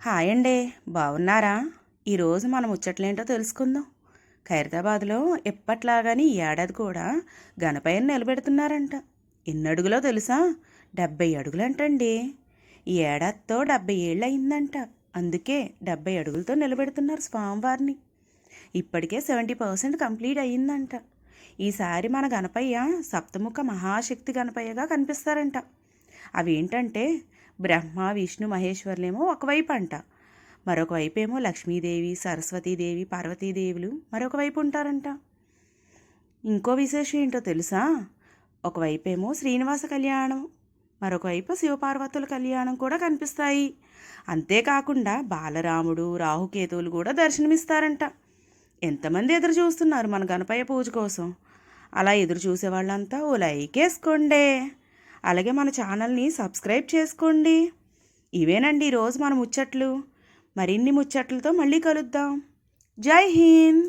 Hi అండి, బాగున్నారా? ఈరోజు మనం ముచ్చట్లేంటో తెలుసుకుందాం. ఖైరతాబాద్లో ఎప్పట్లాగాని ఈ ఏడాది కూడా గణపయ్యని నిలబెడుతున్నారంట. ఎన్ని అడుగులో తెలుసా? 70 అడుగులంటండి. ఈ ఏడాదితో 70 ఏళ్ళు అయిందంట. అందుకే 70 అడుగులతో నిలబెడుతున్నారు స్వామివారిని. ఇప్పటికే 70% కంప్లీట్ అయ్యిందంట. ఈసారి మన గణపయ్య సప్తముఖ మహాశక్తి గణపయ్యగా కనిపిస్తారంట. అవేంటంటే బ్రహ్మ విష్ణు మహేశ్వర్లేమో ఒకవైపు అంట, మరొక వైపు ఏమో లక్ష్మీదేవి సరస్వతీదేవి పార్వతీదేవులు మరొక వైపు ఉంటారంట. ఇంకో విశేషం ఏంటో తెలుసా? ఒకవైపు ఏమో శ్రీనివాస కళ్యాణం, మరొక వైపు శివపార్వతుల కళ్యాణం కూడా కనిపిస్తాయి. అంతేకాకుండా బాలరాముడు రాహుకేతువులు కూడా దర్శనమిస్తారంట. ఎంతమంది ఎదురు చూస్తున్నారు మన గణపయ్య పూజ కోసం? అలా ఎదురు చూసే వాళ్ళంతా ఓ లైక్ వేసుకోండి. అలాగే మన ఛానల్ని సబ్స్క్రైబ్ చేసుకోండి. ఇవేనండి ఈరోజు మన ముచ్చట్లు. మరిన్ని ముచ్చట్లతో మళ్ళీ కలుద్దాం. జై హింద్.